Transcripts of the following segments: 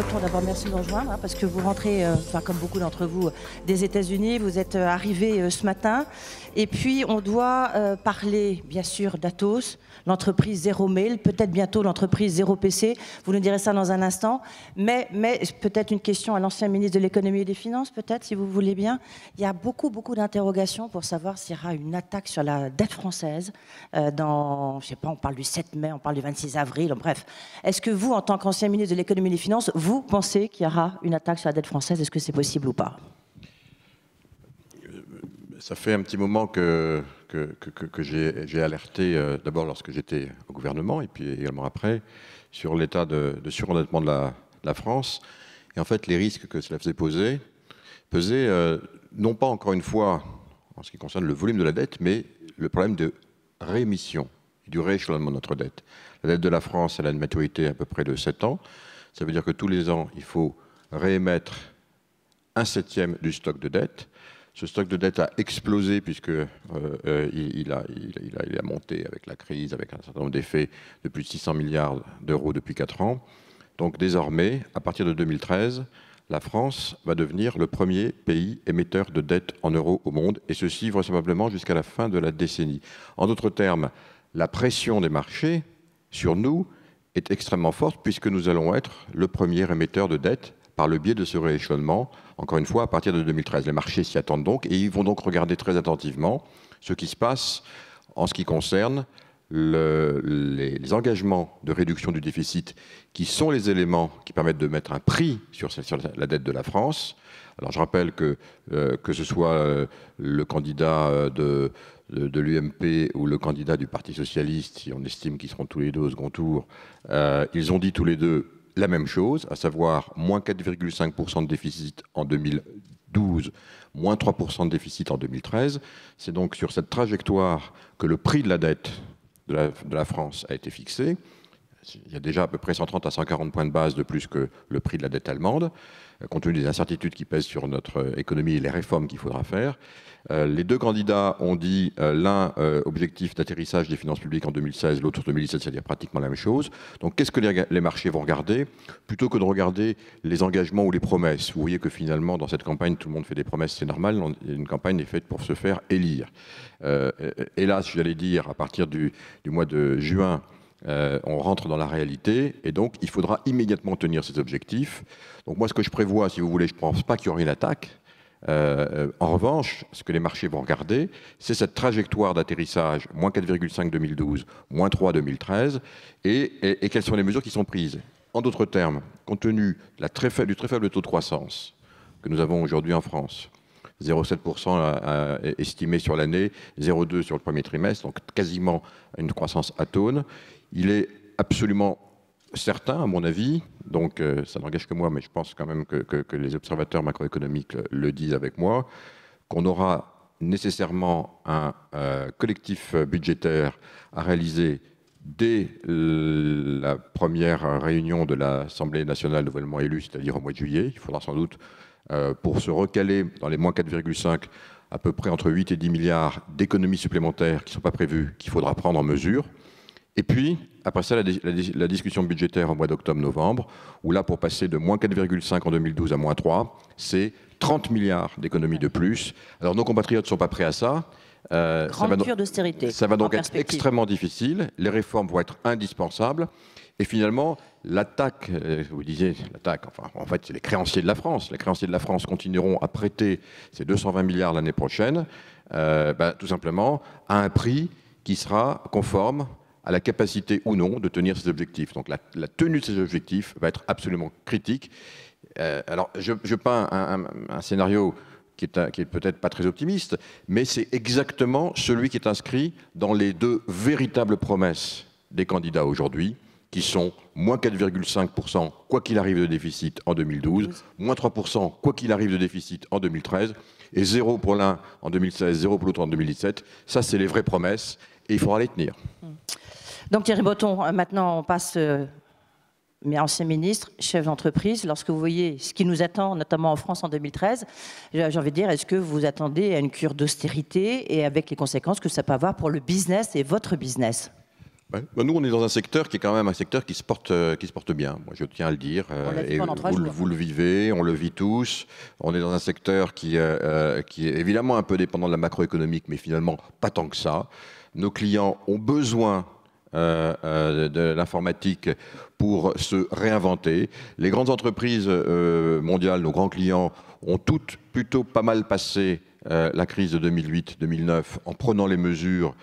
Breton, d'abord merci de nous rejoindre, parce que vous rentrez, enfin, comme beaucoup d'entre vous, des États-Unis. Vous êtes arrivé ce matin. Et puis, on doit parler, bien sûr, d'Atos, l'entreprise Zéro Mail, peut-être bientôt l'entreprise Zéro PC. Vous nous direz ça dans un instant. Mais peut-être une question à l'ancien ministre de l'Économie et des Finances, peut-être, si vous voulez bien. Il y a beaucoup d'interrogations pour savoir s'il y aura une attaque sur la dette française dans, je sais pas, on parle du 7 mai, on parle du 26 avril, bref. Est-ce que vous, en tant qu'ancien ministre de l'Économie et des Finances, vous pensez qu'il y aura une attaque sur la dette française? Est-ce que c'est possible ou pas? Ça fait un petit moment que j'ai alerté, d'abord lorsque j'étais au gouvernement, et puis également après, sur l'état de surendettement de la France. Et en fait, les risques que cela faisait pesaient non pas encore une fois en ce qui concerne le volume de la dette, mais le problème de réémission, du rééchelonnement de notre dette. La dette de la France, elle a une maturité à peu près de 7 ans. Ça veut dire que tous les ans, il faut réémettre 1/7 du stock de dette. Ce stock de dette a explosé puisque il a monté avec la crise, avec un certain nombre d'effets de plus de 600 milliards d'euros depuis 4 ans. Donc désormais, à partir de 2013, la France va devenir le premier pays émetteur de dette en euros au monde, et ceci vraisemblablement jusqu'à la fin de la décennie. En d'autres termes, la pression des marchés sur nous est extrêmement forte puisque nous allons être le premier émetteur de dette par le biais de ce rééchelonnement, encore une fois, à partir de 2013. Les marchés s'y attendent donc, et ils vont donc regarder très attentivement ce qui se passe en ce qui concerne les engagements de réduction du déficit, qui sont les éléments qui permettent de mettre un prix sur la dette de la France. Alors je rappelle que ce soit le candidat de l'UMP ou le candidat du Parti Socialiste, si on estime qu'ils seront tous les deux au second tour, ils ont dit tous les deux la même chose, à savoir moins 4,5% de déficit en 2012, moins 3% de déficit en 2013. C'est donc sur cette trajectoire que le prix de la dette de la France a été fixé. Il y a déjà à peu près 130 à 140 points de base de plus que le prix de la dette allemande, compte tenu des incertitudes qui pèsent sur notre économie et les réformes qu'il faudra faire. Les deux candidats ont dit l'un objectif d'atterrissage des finances publiques en 2016, l'autre en 2017, c'est-à-dire pratiquement la même chose. Donc qu'est-ce que les marchés vont regarder? Plutôt que de regarder les engagements ou les promesses. Vous voyez que finalement, dans cette campagne, tout le monde fait des promesses, c'est normal. Une campagne est faite pour se faire élire. Hélas, j'allais dire, à partir du mois de juin, on rentre dans la réalité, et donc il faudra immédiatement tenir ces objectifs. Donc moi, ce que je prévois, si vous voulez, je ne pense pas qu'il y aura une attaque. En revanche, ce que les marchés vont regarder, c'est cette trajectoire d'atterrissage, moins 4,5 2012, moins 3 2013, et quelles sont les mesures qui sont prises. En d'autres termes, compte tenu du très faible taux de croissance que nous avons aujourd'hui en France, 0,7% estimé sur l'année, 0,2% sur le premier trimestre, donc quasiment une croissance atone, il est absolument certain, à mon avis, donc ça n'engage que moi, mais je pense quand même que les observateurs macroéconomiques le disent avec moi, qu'on aura nécessairement un collectif budgétaire à réaliser dès la première réunion de l'Assemblée nationale nouvellement élue, c'est-à-dire au mois de juillet. Il faudra sans doute, pour se recaler dans les moins 4,5, à peu près entre 8 et 10 milliards d'économies supplémentaires qui ne sont pas prévues, qu'il faudra prendre en mesure. Et puis, après ça, la discussion budgétaire au mois d'octobre-novembre, où là, pour passer de moins 4,5 en 2012 à moins 3, c'est 30 milliards d'économies de plus. Alors, nos compatriotes ne sont pas prêts à ça. Grande cure d'austérité. Ça va donc être extrêmement difficile. Les réformes vont être indispensables. Et finalement, l'attaque, vous disiez, l'attaque, enfin, en fait, c'est les créanciers de la France. Les créanciers de la France continueront à prêter ces 220 milliards l'année prochaine, tout simplement, à un prix qui sera conforme à la capacité ou non de tenir ces objectifs. Donc la tenue de ces objectifs va être absolument critique. Alors je peins un scénario qui est peut-être pas très optimiste, mais c'est exactement celui qui est inscrit dans les deux véritables promesses des candidats aujourd'hui, qui sont moins 4,5% quoi qu'il arrive de déficit en 2012, moins 3% quoi qu'il arrive de déficit en 2013, et 0 pour l'un en 2016, 0 pour l'autre en 2017. Ça, c'est les vraies promesses, et il faudra les tenir. Donc Thierry Breton, maintenant on passe, mais ancien ministre, chef d'entreprise, lorsque vous voyez ce qui nous attend, notamment en France en 2013, j'ai envie de dire, est-ce que vous attendez à une cure d'austérité et avec les conséquences que ça peut avoir pour le business et votre business? Ouais. Nous, on est dans un secteur qui est quand même un secteur qui se porte bien. Moi, je tiens à le dire. Et vous le vivez, on le vit tous. On est dans un secteur qui est évidemment un peu dépendant de la macroéconomique, mais finalement pas tant que ça. Nos clients ont besoin de l'informatique pour se réinventer. Les grandes entreprises mondiales, nos grands clients, ont toutes plutôt pas mal passé la crise de 2008-2009 en prenant les mesures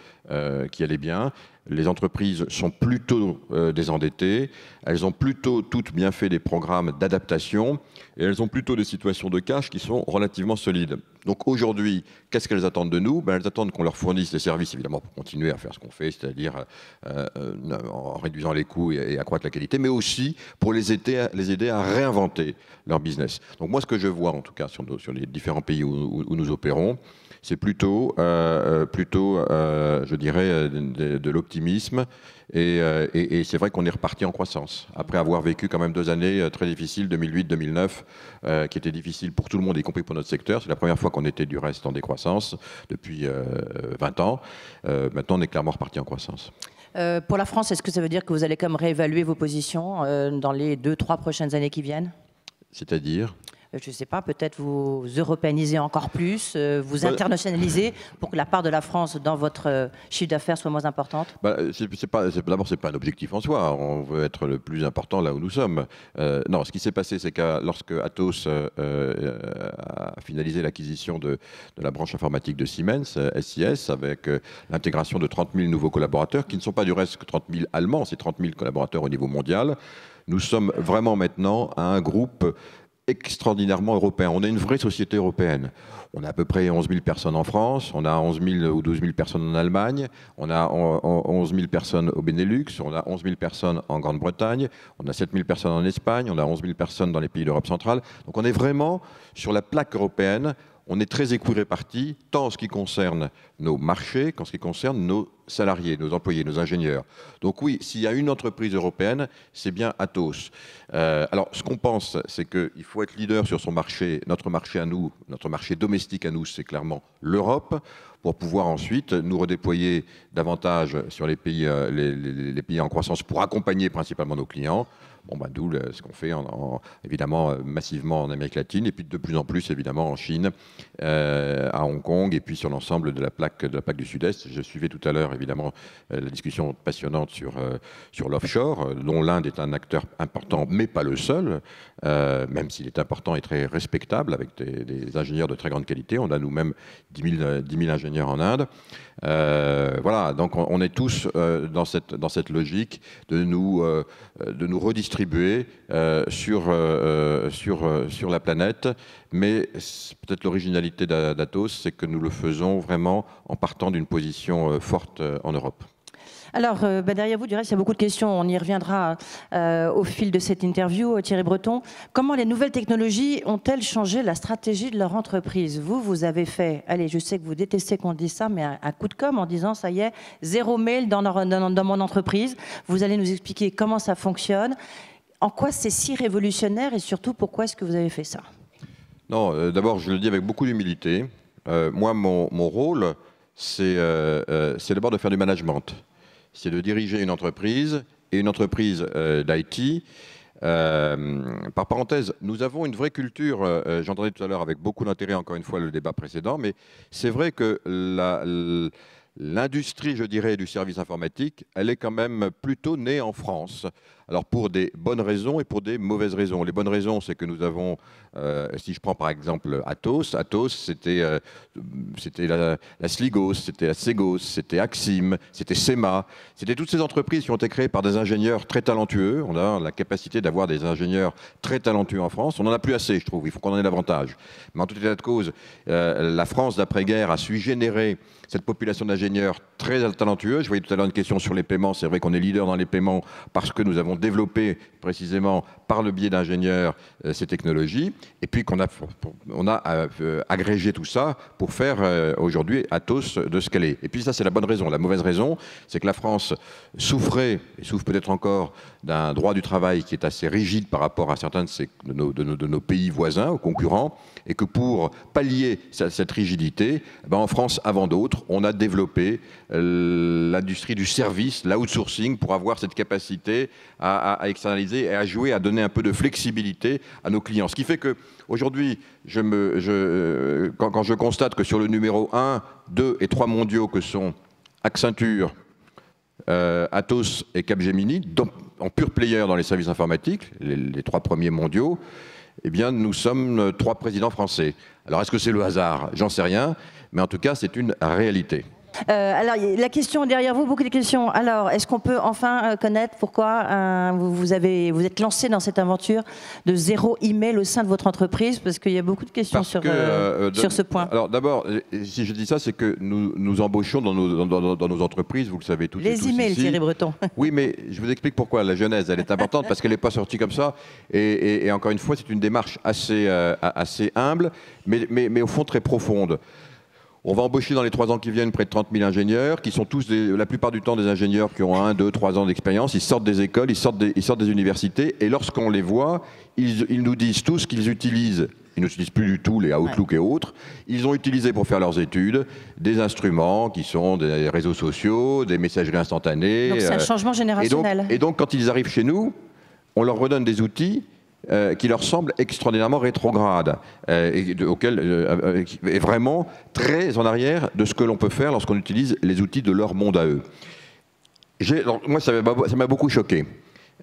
qui allaient bien. Les entreprises sont plutôt désendettées, elles ont plutôt toutes bien fait des programmes d'adaptation et elles ont plutôt des situations de cash qui sont relativement solides. Donc aujourd'hui, qu'est-ce qu'elles attendent de nous? Elles attendent qu'on leur fournisse des services, évidemment, pour continuer à faire ce qu'on fait, c'est-à-dire en réduisant les coûts et accroître la qualité, mais aussi pour les aider à réinventer leur business. Donc moi, ce que je vois, en tout cas, sur les différents pays où nous opérons, c'est plutôt, je dirais, de l'optimisme. Et c'est vrai qu'on est reparti en croissance, après avoir vécu quand même 2 années très difficiles, 2008-2009, qui étaient difficiles pour tout le monde, y compris pour notre secteur. C'est la première fois qu'on était du reste en décroissance depuis 20 ans. Maintenant, on est clairement reparti en croissance. Pour la France, est-ce que ça veut dire que vous allez comme réévaluer vos positions dans les 2-3 prochaines années qui viennent? C'est-à-dire ? Je ne sais pas, peut-être vous européaniser encore plus, vous internationaliser pour que la part de la France dans votre chiffre d'affaires soit moins importante? D'abord, ce n'est pas un objectif en soi. On veut être le plus important là où nous sommes. Non, ce qui s'est passé, c'est que lorsque Atos a finalisé l'acquisition de la branche informatique de Siemens, SIS, avec l'intégration de 30 000 nouveaux collaborateurs, qui ne sont pas du reste que 30 000 Allemands, c'est 30 000 collaborateurs au niveau mondial, nous sommes vraiment maintenant à un groupe extraordinairement européen. On est une vraie société européenne. On a à peu près 11 000 personnes en France, on a 11 000 ou 12 000 personnes en Allemagne, on a 11 000 personnes au Benelux, on a 11 000 personnes en Grande-Bretagne, on a 7 000 personnes en Espagne, on a 11 000 personnes dans les pays d'Europe centrale. Donc on est vraiment sur la plaque européenne. On est très équirépartis, tant en ce qui concerne nos marchés qu'en ce qui concerne nos salariés, nos employés, nos ingénieurs. Donc oui, s'il y a une entreprise européenne, c'est bien Atos. Alors, ce qu'on pense, c'est qu'il faut être leader sur son marché. Notre marché à nous, notre marché domestique à nous, c'est clairement l'Europe, pour pouvoir ensuite nous redéployer davantage sur les pays en croissance pour accompagner principalement nos clients. D'où ce qu'on fait évidemment massivement en Amérique latine et puis de plus en plus évidemment en Chine, à Hong Kong et puis sur l'ensemble de la plaque du Sud-Est. Je suivais tout à l'heure évidemment la discussion passionnante sur l'offshore, dont l'Inde est un acteur important, mais pas le seul, même s'il est important et très respectable avec des ingénieurs de très grande qualité. On a nous-mêmes 10 000 ingénieurs en Inde. Voilà, donc on est tous dans cette logique de nous redistribuer sur la planète, mais peut-être l'originalité d'Atos, c'est que nous le faisons vraiment en partant d'une position forte en Europe. Alors, derrière vous, du reste, il y a beaucoup de questions. On y reviendra au fil de cette interview. Thierry Breton, comment les nouvelles technologies ont-elles changé la stratégie de leur entreprise? Vous avez fait, allez, je sais que vous détestez qu'on dise ça, mais un coup de com' en disant, ça y est, 0 mail dans mon entreprise. Vous allez nous expliquer comment ça fonctionne, en quoi c'est si révolutionnaire et surtout, pourquoi est-ce que vous avez fait ça? Non, d'abord, je le dis avec beaucoup d'humilité. Moi, mon rôle, c'est d'abord de faire du management. C'est de diriger une entreprise et une entreprise d'IT. Par parenthèse, nous avons une vraie culture, j'entendais tout à l'heure avec beaucoup d'intérêt encore une fois le débat précédent, mais c'est vrai que l'industrie, je dirais, du service informatique, elle est quand même plutôt née en France. Alors pour des bonnes raisons et pour des mauvaises raisons. Les bonnes raisons, c'est que nous avons, si je prends par exemple Atos, c'était la Sligos, c'était la Segos, c'était Axim, c'était SEMA. C'était toutes ces entreprises qui ont été créées par des ingénieurs très talentueux. On a la capacité d'avoir des ingénieurs très talentueux en France. On n'en a plus assez, je trouve. Il faut qu'on en ait davantage. Mais en tout état de cause, la France d'après-guerre a su générer cette population d'ingénieurs très talentueux. Je voyais tout à l'heure une question sur les paiements. C'est vrai qu'on est leader dans les paiements parce que nous avons avons développé précisément par le biais d'ingénieurs ces technologies, et puis qu'on a agrégé tout ça pour faire aujourd'hui Atos de ce qu'elle est. Et puis ça, c'est la bonne raison. La mauvaise raison, c'est que la France souffrait, et souffre peut-être encore, d'un droit du travail qui est assez rigide par rapport à certains de nos pays voisins ou concurrents, et que pour pallier cette rigidité, en France, avant d'autres, on a développé l'industrie du service, l'outsourcing, pour avoir cette capacité à externaliser et à jouer, à donner un peu de flexibilité à nos clients. Ce qui fait qu'aujourd'hui, quand je constate que sur le numéro 1, 2 et 3 mondiaux que sont Accenture, Atos et Capgemini, en pure player dans les services informatiques, les 3 premiers mondiaux, eh bien, nous sommes 3 présidents français. Alors, est-ce que c'est le hasard? J'en sais rien, mais en tout cas, c'est une réalité. Alors, la question derrière vous, beaucoup de questions. Alors, est-ce qu'on peut enfin connaître pourquoi vous êtes lancé dans cette aventure de zéro email au sein de votre entreprise? Parce qu'il y a beaucoup de questions sur ce point. Alors d'abord, si je dis ça, c'est que nous embauchons dans nos entreprises, vous le savez tous. Les emails, Thierry Breton. Oui, mais je vous explique pourquoi. La genèse, elle est importante parce qu'elle n'est pas sortie comme ça. Et encore une fois, c'est une démarche assez humble, mais au fond très profonde. On va embaucher dans les 3 ans qui viennent près de 30 000 ingénieurs, qui sont tous, la plupart du temps, des ingénieurs qui ont 1, 2, 3 ans d'expérience. Ils sortent des écoles, ils sortent des universités, et lorsqu'on les voit, ils nous disent tous qu'ils utilisent, ils n'utilisent plus du tout les Outlook et autres, ils ont utilisé pour faire leurs études des instruments qui sont des réseaux sociaux, des messageries instantanées. Donc c'est un changement générationnel. Et donc quand ils arrivent chez nous, on leur redonne des outils qui leur semble extraordinairement rétrograde et vraiment très en arrière de ce que l'on peut faire lorsqu'on utilise les outils de leur monde à eux. Alors, moi, ça m'a beaucoup choqué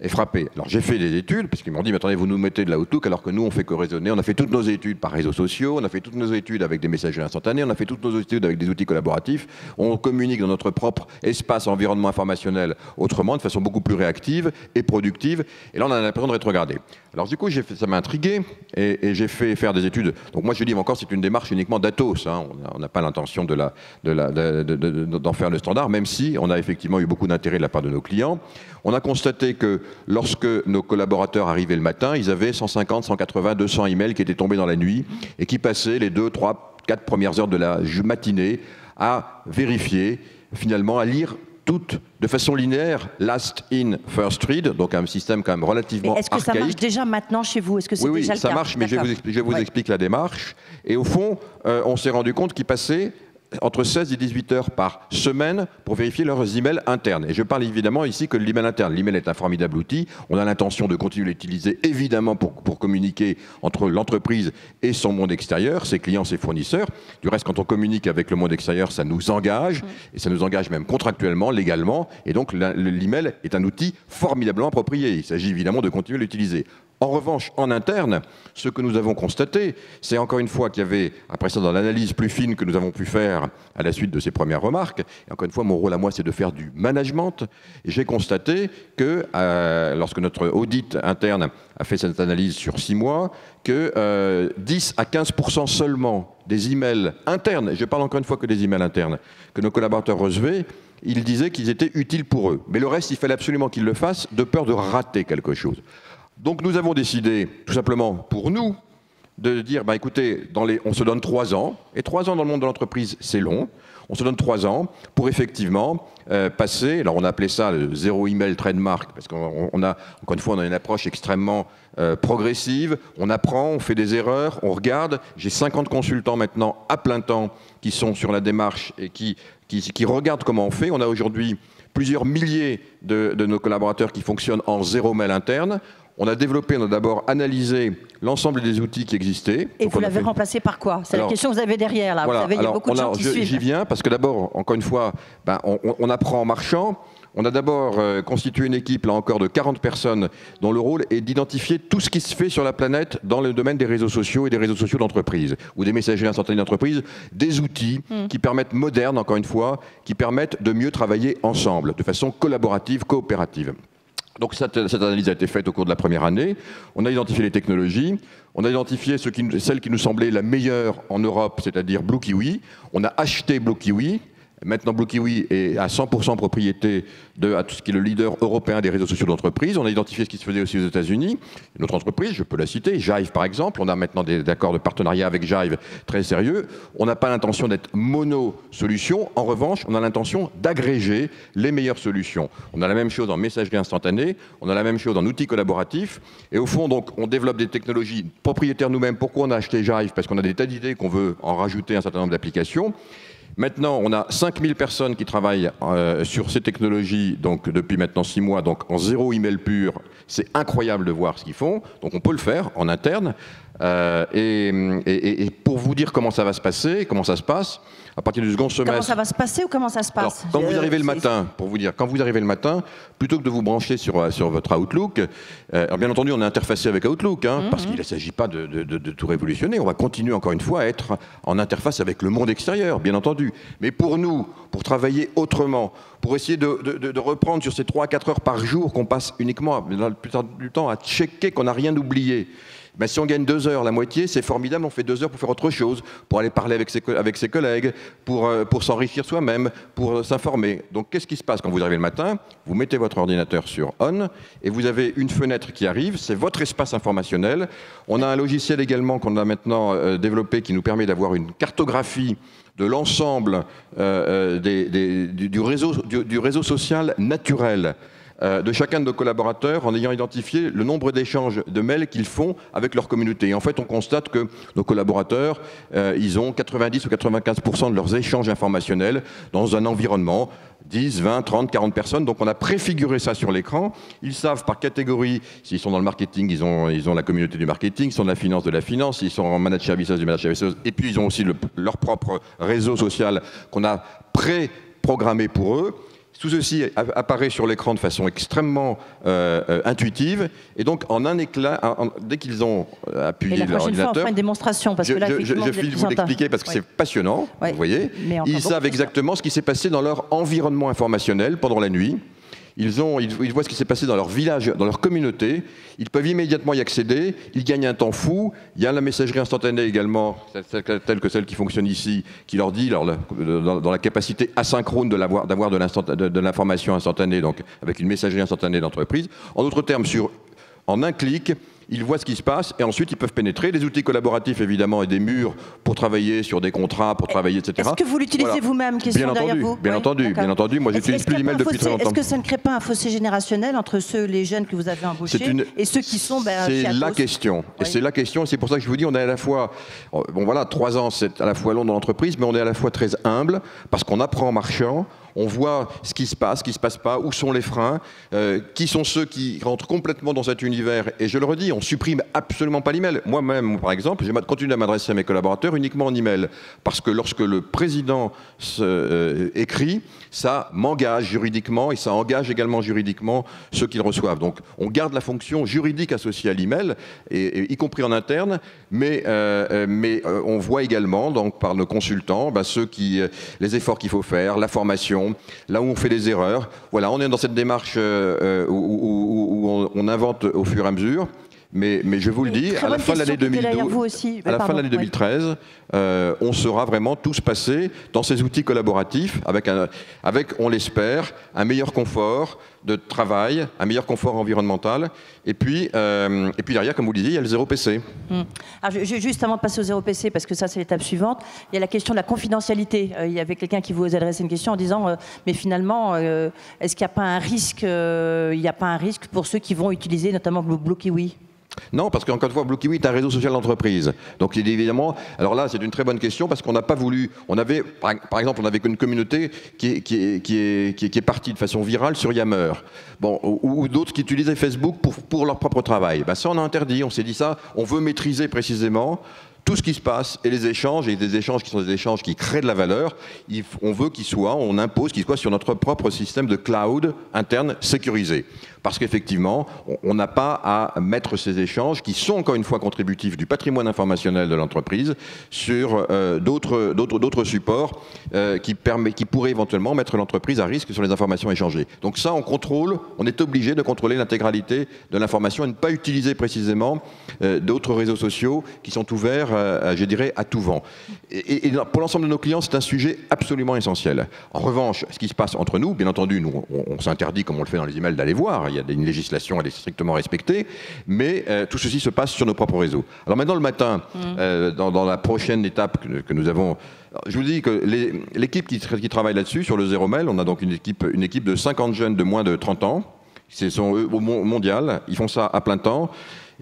et frappé. Alors j'ai fait des études, parce qu'ils m'ont dit, mais attendez, vous nous mettez de l'Outlook alors que nous on fait que raisonner. On a fait toutes nos études par réseaux sociaux, on a fait toutes nos études avec des messageries instantanées, on a fait toutes nos études avec des outils collaboratifs, on communique dans notre propre espace, environnement informationnel autrement, de façon beaucoup plus réactive et productive. Et là on a l'impression de rétrograder. Alors du coup ça m'a intrigué et j'ai fait faire des études. Donc moi je dis encore, c'est une démarche uniquement d'Atos, hein. On n'a pas l'intention d'en faire le standard, même si on a effectivement eu beaucoup d'intérêt de la part de nos clients. On a constaté que lorsque nos collaborateurs arrivaient le matin, ils avaient 150, 180, 200 emails qui étaient tombés dans la nuit et qui passaient les 2, 3, 4 premières heures de la matinée à vérifier, finalement à lire toutes de façon linéaire, last in, first read, donc un système quand même relativement archaïque. Est-ce que ça marche déjà maintenant chez vous? Est-ce que c'est déjà le cas? Oui, ça marche, mais je vous explique la démarche. Et au fond, on s'est rendu compte qu'ils passaient entre 16 et 18 heures par semaine pour vérifier leurs emails internes. Et je parle évidemment ici que de l'email interne. L'email est un formidable outil. On a l'intention de continuer à l'utiliser, évidemment, pour communiquer entre l'entreprise et son monde extérieur, ses clients, ses fournisseurs. Du reste, quand on communique avec le monde extérieur, ça nous engage, et ça nous engage même contractuellement, légalement. Et donc, l'email est un outil formidablement approprié. Il s'agit évidemment de continuer à l'utiliser. En revanche, en interne, ce que nous avons constaté, c'est encore une fois qu'il y avait, après ça, dans l'analyse plus fine que nous avons pu faire à la suite de ces premières remarques, et encore une fois, mon rôle à moi, c'est de faire du management, et j'ai constaté que, lorsque notre audit interne a fait cette analyse sur 6 mois, que 10 à 15% seulement des emails internes, et je parle encore une fois que des emails internes, que nos collaborateurs recevaient, ils disaient qu'ils étaient utiles pour eux. Mais le reste, il fallait absolument qu'ils le fassent, de peur de rater quelque chose. Donc nous avons décidé, tout simplement pour nous, de dire, écoutez, on se donne 3 ans, et 3 ans dans le monde de l'entreprise, c'est long, on se donne 3 ans pour effectivement passer, alors on a appelé ça le zéro email trademark, parce qu'on a, encore une fois, on a une approche extrêmement progressive, on apprend, on fait des erreurs, on regarde, j'ai 50 consultants maintenant à plein temps qui sont sur la démarche et qui regardent comment on fait. On a aujourd'hui plusieurs milliers de nos collaborateurs qui fonctionnent en zéro mail interne. On a d'abord analysé l'ensemble des outils qui existaient. Et vous l'avez remplacé par quoi? C'est la question que vous avez derrière, là. Voilà, vous savez, il y a beaucoup de gens qui suivent. J'y viens, parce que d'abord, encore une fois, on apprend en marchant. On a d'abord constitué une équipe, là encore, de 40 personnes dont le rôle est d'identifier tout ce qui se fait sur la planète dans le domaine des réseaux sociaux et des réseaux sociaux d'entreprise, ou des messageries instantanées d'entreprise, des outils qui permettent, modernes, encore une fois, qui permettent de mieux travailler ensemble, de façon collaborative, coopérative. Donc cette analyse a été faite au cours de la première année. On a identifié les technologies, on a identifié celle qui nous semblait la meilleure en Europe, c'est-à-dire Blue Kiwi. On a acheté Blue Kiwi. Maintenant, Blue Kiwi est à 100% propriété à tout ce qui est le leader européen des réseaux sociaux d'entreprise. On a identifié ce qui se faisait aussi aux États-Unis. Notre entreprise, je peux la citer, Jive par exemple, on a maintenant des accords de partenariat avec Jive très sérieux. On n'a pas l'intention d'être mono-solution. En revanche, on a l'intention d'agréger les meilleures solutions. On a la même chose en messagerie instantanée, on a la même chose en outils collaboratifs. Et au fond, donc, on développe des technologies propriétaires nous-mêmes. Pourquoi on a acheté Jive? Parce qu'on a des tas d'idées qu'on veut en rajouter un certain nombre d'applications. Maintenant, on a 5000 personnes qui travaillent sur ces technologies donc, depuis maintenant 6 mois, donc en zéro email pur. C'est incroyable de voir ce qu'ils font. Donc on peut le faire en interne. Et pour vous dire comment ça va se passer, comment ça se passe, à partir du second semestre... Comment ça va se passer ou comment ça se passe? Alors, quand vous arrivez le matin, pour vous dire, quand vous arrivez le matin, plutôt que de vous brancher sur votre Outlook, alors bien entendu, on est interfacé avec Outlook, parce qu'il ne s'agit pas de tout révolutionner. On va continuer, encore une fois, à être en interface avec le monde extérieur, bien entendu. Mais pour nous, pour travailler autrement, pour essayer de reprendre sur ces 3 à 4 heures par jour qu'on passe uniquement, dans le plus tard du temps, à checker qu'on n'a rien oublié, ben, si on gagne 2 heures, la moitié, c'est formidable, on fait 2 heures pour faire autre chose, pour aller parler avec ses collègues, pour s'enrichir soi-même, pour s'informer. Donc qu'est-ce qui se passe quand vous arrivez le matin? Vous mettez votre ordinateur sur On et vous avez une fenêtre qui arrive, c'est votre espace informationnel. On a un logiciel également qu'on a maintenant développé qui nous permet d'avoir une cartographie de l'ensemble du réseau social naturel de chacun de nos collaborateurs en ayant identifié le nombre d'échanges de mails qu'ils font avec leur communauté. Et en fait, on constate que nos collaborateurs, ils ont 90 ou 95% de leurs échanges informationnels dans un environnement 10, 20, 30, 40 personnes. Donc on a préfiguré ça sur l'écran. Ils savent par catégorie, s'ils sont dans le marketing, ils ont la communauté du marketing, s'ils sont de la finance, s'ils sont en managed services, du managed services. Et puis ils ont aussi leur propre réseau social qu'on a pré-programmé pour eux. Tout ceci apparaît sur l'écran de façon extrêmement intuitive. Et donc, en un éclat, dès qu'ils ont appuyé leur ordinateur... Et la prochaine fois, on fera une démonstration, parce que là, effectivement, je file vous l'expliquer parce que c'est passionnant, vous voyez. Ils savent exactement ce qui s'est passé dans leur environnement informationnel pendant la nuit. Ils voient ce qui s'est passé dans leur village, dans leur communauté. Ils peuvent immédiatement y accéder. Ils gagnent un temps fou. Il y a la messagerie instantanée également, telle que celle qui fonctionne ici, qui leur dit, dans la capacité asynchrone d'avoir de l'information instantanée, donc avec une messagerie instantanée d'entreprise. En d'autres termes, en un clic, ils voient ce qui se passe et ensuite ils peuvent pénétrer. Des outils collaboratifs évidemment et des murs pour travailler sur des contrats, pour travailler, etc. Est-ce que vous l'utilisez vous-même? Question derrière vous. Bien entendu. Moi, j'utilise plus l'email depuis très longtemps. Est-ce que ça ne crée pas un fossé générationnel entre les jeunes que vous avez embauchés et ceux qui sont c'est la question. Et c'est la question. C'est pour ça que je vous dis, on est à la fois... Bon voilà, 3 ans, c'est à la fois long dans l'entreprise, mais on est à la fois très humble parce qu'on apprend en marchant. On voit ce qui se passe pas, où sont les freins, qui sont ceux qui rentrent complètement dans cet univers. Et je le redis, on supprime absolument pas l'email. Moi-même, par exemple, je continue à m'adresser à mes collaborateurs uniquement en email. Parce que lorsque le président écrit, ça m'engage juridiquement et ça engage également juridiquement ceux qui le reçoivent. Donc on garde la fonction juridique associée à l'email, y compris en interne, mais on voit également, donc, par nos consultants, les efforts qu'il faut faire, la formation, là où on fait des erreurs. Voilà, on est dans cette démarche où on invente au fur et à mesure. Mais je vous le dis, à la fin de l'année 2013, on saura vraiment tous passer dans ces outils collaboratifs avec, on l'espère, un meilleur confort de travail, un meilleur confort environnemental. Et puis derrière, comme vous le disiez, il y a le 0 PC. Alors, juste avant de passer au 0 PC, parce que ça, c'est l'étape suivante, il y a la question de la confidentialité. Il y avait quelqu'un qui vous adressait une question en disant mais finalement, est-ce qu'il n'y a pas un risque, pour ceux qui vont utiliser notamment Blue Kiwi? Non, parce qu'encore une fois, Blue Kiwi est un réseau social d'entreprise. Donc évidemment, alors là, c'est une très bonne question parce qu'on n'a pas voulu. Par exemple, on avait une communauté qui est partie de façon virale sur Yammer. Bon, ou d'autres qui utilisaient Facebook pour leur propre travail. Ben, ça, on a interdit. On s'est dit ça. On veut maîtriser précisément tout ce qui se passe et des échanges qui sont des échanges qui créent de la valeur. On veut on impose qu'ils soient sur notre propre système de cloud interne sécurisé. Parce qu'effectivement, on n'a pas à mettre ces échanges, qui sont encore une fois contributifs du patrimoine informationnel de l'entreprise, sur d'autres supports qui pourraient éventuellement mettre l'entreprise à risque sur les informations échangées. Donc ça, on est obligé de contrôler l'intégralité de l'information et ne pas utiliser précisément d'autres réseaux sociaux qui sont ouverts, je dirais, à tout vent. Et pour l'ensemble de nos clients, c'est un sujet absolument essentiel. En revanche, ce qui se passe entre nous, bien entendu, nous, on s'interdit, comme on le fait dans les emails, d'aller voir. Il y a une législation, elle est strictement respectée, mais tout ceci se passe sur nos propres réseaux. Alors maintenant, le matin, dans la prochaine étape que nous avons, je vous dis que l'équipe qui travaille là-dessus, sur le Zero Mail, on a donc une équipe de 50 jeunes de moins de 30 ans, c'est au mondial, ils font ça à plein temps.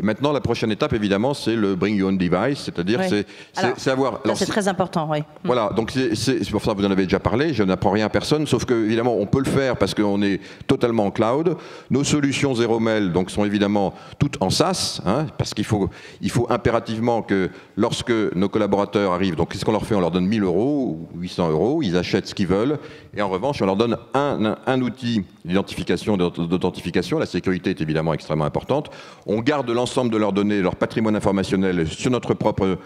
Et maintenant, la prochaine étape, évidemment, c'est le Bring Your Own Device, c'est-à-dire c'est avoir... C'est très important, oui. Voilà, donc c'est pour ça que vous en avez déjà parlé, je n'apprends rien à personne, sauf que, évidemment, on peut le faire parce qu'on est totalement en cloud. Nos solutions Zero Mail donc, sont évidemment toutes en SaaS, hein, parce qu'il faut impérativement que lorsque nos collaborateurs arrivent, donc qu'est-ce qu'on leur fait? On leur donne 1 000 € ou 800 €, ils achètent ce qu'ils veulent, et en revanche, on leur donne un outil d'identification, d'authentification. La sécurité est évidemment extrêmement importante. On garde l'ensemble de leurs données, leur patrimoine informationnel sur notre propre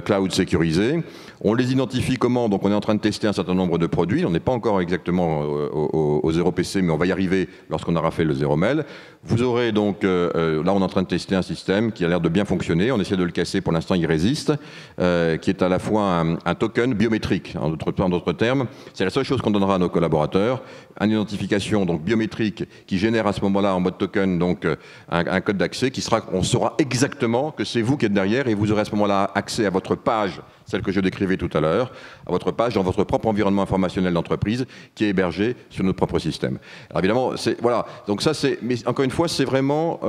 cloud sécurisé. On les identifie comment? Donc on est en train de tester un certain nombre de produits. On n'est pas encore exactement au 0 PC, mais on va y arriver lorsqu'on aura fait le Zero Mail. Vous aurez donc, là on est en train de tester un système qui a l'air de bien fonctionner. On essaie de le casser, pour l'instant il résiste, qui est à la fois un token biométrique. En d'autres termes, c'est la seule chose qu'on donnera à nos collaborateurs. Une identification donc biométrique qui génère à ce moment-là en mode token donc un code d'accès qui sera, on saura exactement que c'est vous qui êtes derrière et vous aurez à ce moment-là accès à votre page, celle que je décrivais tout à l'heure, à votre page dans votre propre environnement informationnel d'entreprise qui est hébergé sur notre propre système. Alors évidemment, voilà, donc ça c'est, mais encore une fois, c'est vraiment,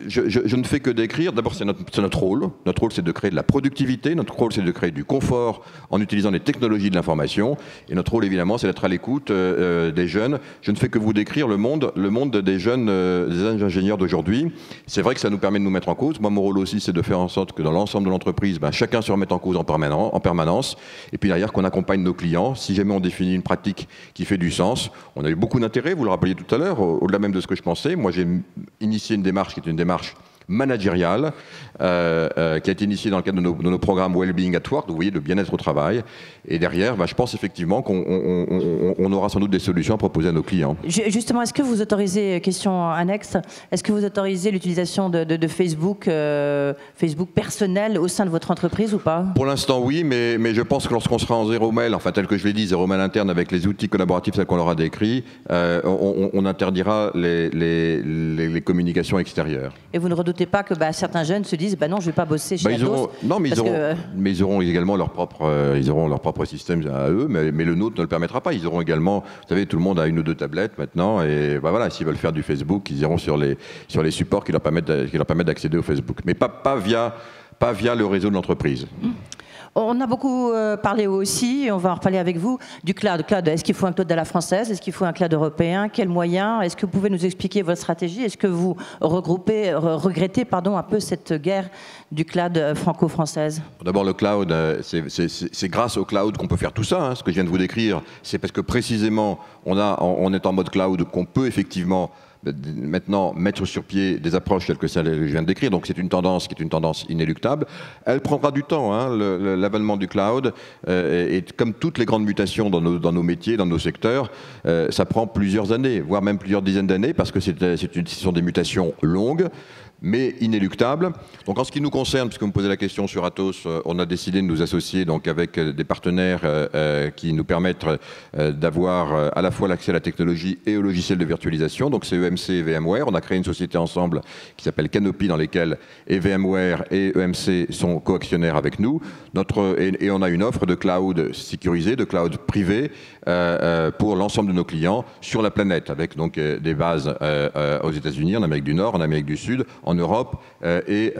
je ne fais que décrire, d'abord c'est notre rôle. Notre rôle c'est de créer de la productivité, notre rôle c'est de créer du confort en utilisant les technologies de l'information, et notre rôle évidemment c'est d'être à l'écoute des jeunes. Je ne fais que vous décrire le monde des jeunes ingénieurs d'aujourd'hui. C'est vrai que ça nous permet de nous mettre en cause. Moi mon rôle aussi c'est de faire en sorte que dans l'ensemble de l'entreprise, chacun se remette en cause en permanence, et puis derrière qu'on accompagne nos clients. Si jamais on définit une pratique qui fait du sens, on a eu beaucoup d'intérêt, vous le rappeliez tout à l'heure, au-delà même de ce que je pensais. Moi j'ai initié une démarche qui est une démarche managériale, qui a été initiée dans le cadre de nos programmes Wellbeing at Work, vous voyez, de bien-être au travail. Et derrière, je pense effectivement qu'on aura sans doute des solutions à proposer à nos clients. Justement, est-ce que vous autorisez, question annexe, est-ce que vous autorisez l'utilisation de Facebook, Facebook personnel au sein de votre entreprise ou pas? Pour l'instant, oui, mais je pense que lorsqu'on sera en Zero Mail, enfin tel que je l'ai dit, Zero Mail interne avec les outils collaboratifs tels qu'on leur a décrits, on interdira les communications extérieures. Et vous ne redoutez pas que certains jeunes se disent non, je ne vais pas bosser chez Atos? Non, mais ils auront également leur propre système à eux, mais le nôtre ne le permettra pas. Ils auront également, vous savez, tout le monde a 1 ou 2 tablettes maintenant, et voilà, s'ils veulent faire du Facebook, ils iront sur les supports qui leur permettent d'accéder au Facebook, mais pas via le réseau de l'entreprise. On a beaucoup parlé aussi, et on va en reparler avec vous, du cloud. Est-ce qu'il faut un cloud à la française? Est-ce qu'il faut un cloud européen? Quels moyens? Est-ce que vous pouvez nous expliquer votre stratégie? Est-ce que vous regrettez un peu cette guerre du cloud franco-française? D'abord, le cloud, c'est grâce au cloud qu'on peut faire tout ça. Ce que je viens de vous décrire, c'est parce que précisément, on est en mode cloud qu'on peut effectivement maintenant mettre sur pied des approches telles que celles que je viens de décrire. Donc c'est une tendance qui est une tendance inéluctable. Elle prendra du temps, l'avènement du cloud, et comme toutes les grandes mutations dans nos métiers, dans nos secteurs, ça prend plusieurs années, voire même plusieurs dizaines d'années, parce que ce sont des mutations longues, mais inéluctables. Donc en ce qui nous concerne, puisque vous me posez la question sur Atos, on a décidé de nous associer donc avec des partenaires qui nous permettent d'avoir à la fois l'accès à la technologie et au logiciel de virtualisation. Donc c'est EMC et VMware. On a créé une société ensemble qui s'appelle Canopy, dans lesquelles et VMware et EMC sont coactionnaires avec nous. Et on a une offre de cloud sécurisé, de cloud privé pour l'ensemble de nos clients sur la planète, avec donc des bases aux États-Unis, en Amérique du Nord, en Amérique du Sud, en Europe et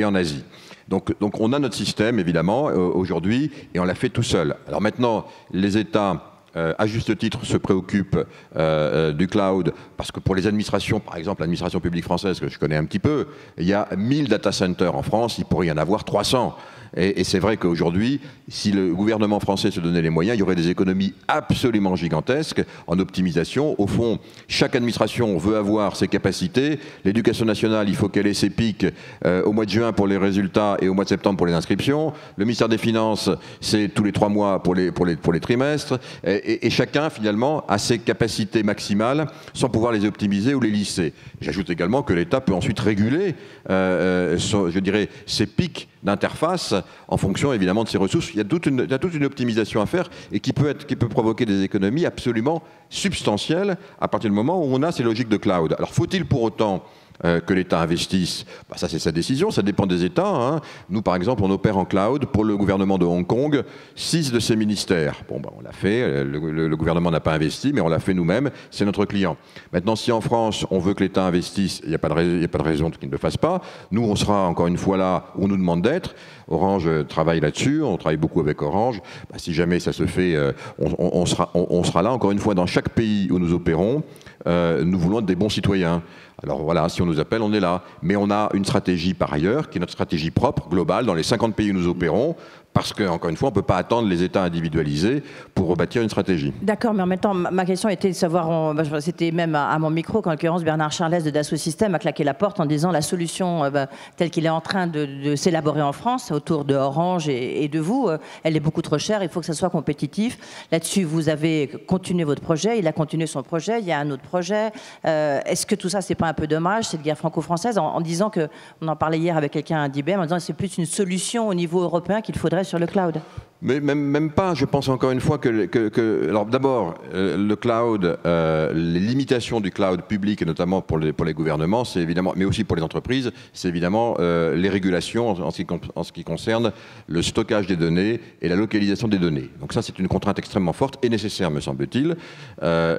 en Asie. Donc on a notre système, évidemment, aujourd'hui, et on l'a fait tout seul. Alors maintenant, les États à juste titre, se préoccupe du cloud, parce que pour les administrations, par exemple l'administration publique française, que je connais un petit peu, il y a 1000 data centers en France, il pourrait y en avoir 300. Et c'est vrai qu'aujourd'hui, si le gouvernement français se donnait les moyens, il y aurait des économies absolument gigantesques en optimisation. Au fond, chaque administration veut avoir ses capacités. L'éducation nationale, il faut qu'elle ait ses pics au mois de juin pour les résultats et au mois de septembre pour les inscriptions. Le ministère des Finances, c'est tous les 3 mois pour les trimestres. Et chacun, finalement, a ses capacités maximales sans pouvoir les optimiser ou les lisser. J'ajoute également que l'État peut ensuite réguler, je dirais, ses pics d'interface en fonction évidemment de ses ressources. Il y a toute une optimisation à faire et qui peut provoquer des économies absolument substantielles à partir du moment où on a ces logiques de cloud. Alors faut-il pour autant que l'État investisse? Ça c'est sa décision, ça dépend des États. Hein. Nous par exemple on opère en cloud pour le gouvernement de Hong Kong 6 de ses ministères. Bon, on l'a fait, le gouvernement n'a pas investi mais on l'a fait nous-mêmes, c'est notre client. Maintenant si en France on veut que l'État investisse, il n'y a pas de raison qu'il ne le fasse pas. Nous on sera encore une fois là où on nous demande d'être. Orange travaille là-dessus, on travaille beaucoup avec Orange. Si jamais ça se fait, on sera là encore une fois dans chaque pays où nous opérons. Nous voulons être des bons citoyens. Alors voilà, si on nous appelle, on est là. Mais on a une stratégie par ailleurs, qui est notre stratégie propre, globale, dans les 50 pays où nous opérons, parce qu'encore une fois, on ne peut pas attendre les États individualisés pour rebâtir une stratégie. D'accord, mais en même temps, ma question était de savoir, c'était même à mon micro, qu'en l'occurrence, Bernard Charlès de Dassault Systèmes a claqué la porte en disant la solution telle qu'il est en train de s'élaborer en France, autour de Orange et de vous, elle est beaucoup trop chère, il faut que ça soit compétitif. Là-dessus, vous avez continué votre projet, il a continué son projet, il y a un autre projet. Est-ce que tout ça, c'est pas un peu dommage, cette guerre franco-française, en disant que, on en parlait hier avec quelqu'un d'IBM, en disant que c'est plus une solution au niveau européen qu'il faudrait sur le cloud? Mais même pas, je pense encore une fois que alors d'abord, le cloud, les limitations du cloud public, et notamment pour les gouvernements, c'est évidemment, mais aussi pour les entreprises, c'est évidemment les régulations en ce qui concerne le stockage des données et la localisation des données. Donc ça, c'est une contrainte extrêmement forte et nécessaire, me semble-t-il.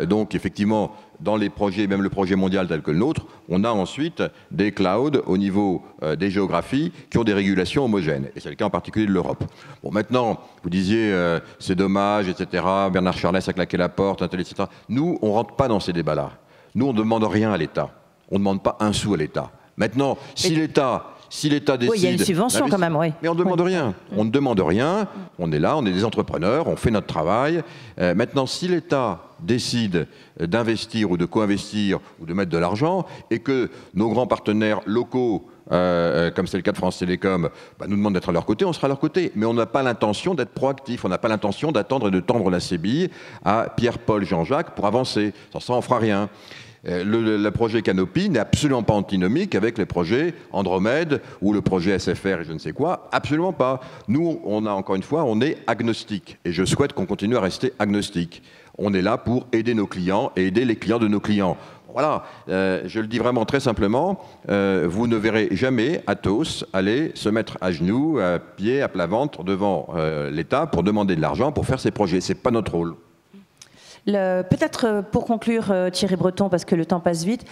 Donc effectivement, dans les projets, même le projet mondial tel que le nôtre, on a ensuite des clouds au niveau des géographies qui ont des régulations homogènes. Et c'est le cas en particulier de l'Europe. Bon, maintenant, vous disiez c'est dommage, etc. Bernard Charlès a claqué la porte, etc. Nous, on ne rentre pas dans ces débats-là. Nous, on ne demande rien à l'État. On ne demande pas un sou à l'État. Maintenant, si l'État décide... Oui, il y a une subvention quand même, oui. Mais on ne demande rien. On ne demande rien. On est là, on est des entrepreneurs, on fait notre travail. Maintenant, si l'État décide d'investir ou de co-investir ou de mettre de l'argent et que nos grands partenaires locaux, comme c'est le cas de France Télécom, nous demandent d'être à leur côté, on sera à leur côté. Mais on n'a pas l'intention d'être proactif, on n'a pas l'intention d'attendre et de tendre la sébille à Pierre, Paul, Jean-Jacques pour avancer. Sans ça, on ne fera rien. Le projet Canopy n'est absolument pas antinomique avec les projets Andromède ou le projet SFR et je ne sais quoi, absolument pas. Nous, on a encore une fois, on est agnostique et je souhaite qu'on continue à rester agnostique. On est là pour aider nos clients et aider les clients de nos clients. Voilà, je le dis vraiment très simplement, vous ne verrez jamais Atos aller se mettre à genoux, à pied, à plat ventre devant l'État pour demander de l'argent pour faire ses projets. Ce n'est pas notre rôle. Peut-être pour conclure, Thierry Breton, parce que le temps passe vite,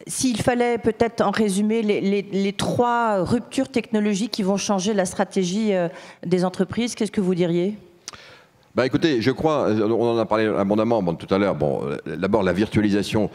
s'il fallait peut-être en résumer les 3 ruptures technologiques qui vont changer la stratégie des entreprises, qu'est-ce que vous diriez ? Écoutez, je crois, on en a parlé abondamment tout à l'heure, d'abord la virtualisation,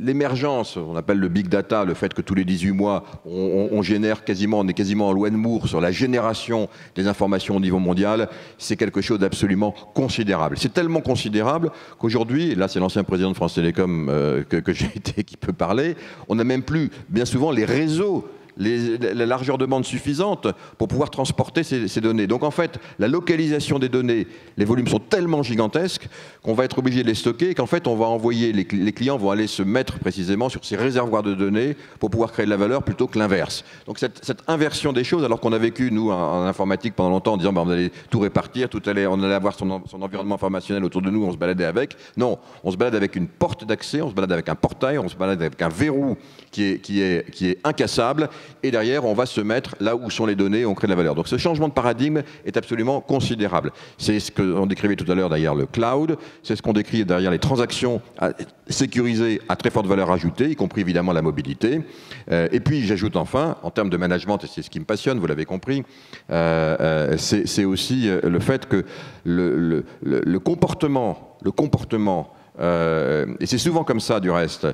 l'émergence, on appelle le big data, le fait que tous les 18 mois, on est quasiment en loi de Moore sur la génération des informations au niveau mondial, c'est quelque chose d'absolument considérable. C'est tellement considérable qu'aujourd'hui, là c'est l'ancien président de France Télécom que j'ai été qui peut parler, on n'a même plus, bien souvent, les réseaux, la largeur de bande suffisante pour pouvoir transporter ces données. Donc en fait, la localisation des données, les volumes sont tellement gigantesques qu'on va être obligé de les stocker et qu'en fait, on va envoyer, les clients vont aller se mettre précisément sur ces réservoirs de données pour pouvoir créer de la valeur plutôt que l'inverse. Donc cette inversion des choses, alors qu'on a vécu, nous, en informatique pendant longtemps en disant on allait tout répartir, on allait avoir son environnement informationnel autour de nous, on se baladait avec. Non, on se balade avec une porte d'accès, on se balade avec un portail, on se balade avec un verrou qui est incassable et derrière, on va se mettre là où sont les données, on crée de la valeur. Donc ce changement de paradigme est absolument considérable. C'est ce qu'on décrivait tout à l'heure derrière le cloud, c'est ce qu'on décrit derrière les transactions sécurisées à très forte valeur ajoutée, y compris évidemment la mobilité. Et puis j'ajoute enfin, en termes de management, et c'est ce qui me passionne, vous l'avez compris, c'est aussi le fait que le comportement, et c'est souvent comme ça du reste,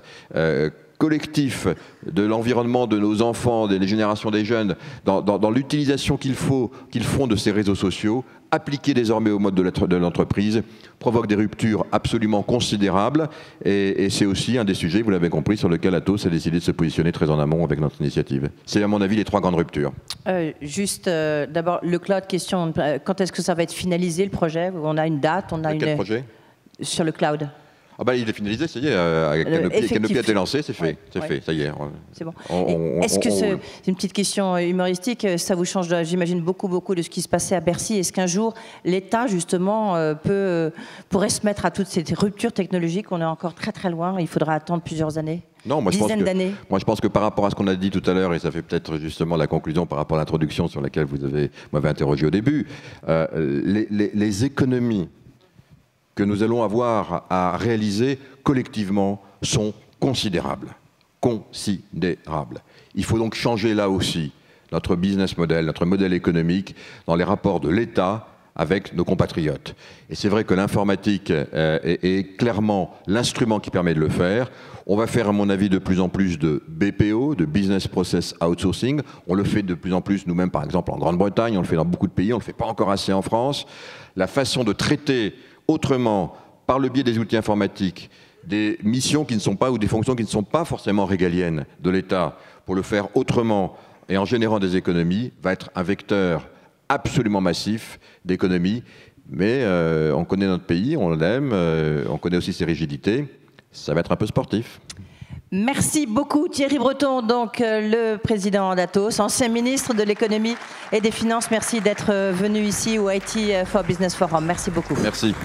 collectif de l'environnement de nos enfants, des générations des jeunes, dans l'utilisation qu'ils font de ces réseaux sociaux, appliqués désormais au mode de l'entreprise, provoque des ruptures absolument considérables. Et c'est aussi un des sujets, vous l'avez compris, sur lequel Atos a décidé de se positionner très en amont avec notre initiative. C'est à mon avis les 3 grandes ruptures. D'abord, le cloud, question, quand est-ce que ça va être finalisé le projet? On a une date, Quel projet? Sur le cloud. Ah bah, il est finalisé, ça y est, Canopy a été lancé, c'est fait, ça y est. C'est bon. Est-ce que c'est une petite question humoristique, ça vous change, j'imagine, beaucoup de ce qui se passait à Bercy. Est-ce qu'un jour, l'État, justement, pourrait se mettre à toutes ces ruptures technologiques? On est encore très loin, il faudra attendre plusieurs années? Non, moi je pense que par rapport à ce qu'on a dit tout à l'heure, et ça fait peut-être justement la conclusion par rapport à l'introduction sur laquelle vous m'avez interrogé au début, les économies que nous allons avoir à réaliser collectivement sont considérables. Considérables. Il faut donc changer là aussi notre business model, notre modèle économique dans les rapports de l'État avec nos compatriotes. Et c'est vrai que l'informatique est clairement l'instrument qui permet de le faire. On va faire, à mon avis, de plus en plus de BPO, de Business Process Outsourcing. On le fait de plus en plus nous-mêmes, par exemple en Grande-Bretagne, on le fait dans beaucoup de pays, on ne le fait pas encore assez en France. La façon de traiter autrement, par le biais des outils informatiques, des missions qui ne sont pas, ou des fonctions qui ne sont pas forcément régaliennes de l'État, pour le faire autrement et en générant des économies, va être un vecteur absolument massif d'économies. Mais on connaît notre pays, on l'aime, on connaît aussi ses rigidités. Ça va être un peu sportif. Merci beaucoup Thierry Breton, donc le président d'Atos, ancien ministre de l'économie et des finances. Merci d'être venu ici au IT for Business Forum. Merci beaucoup. Merci.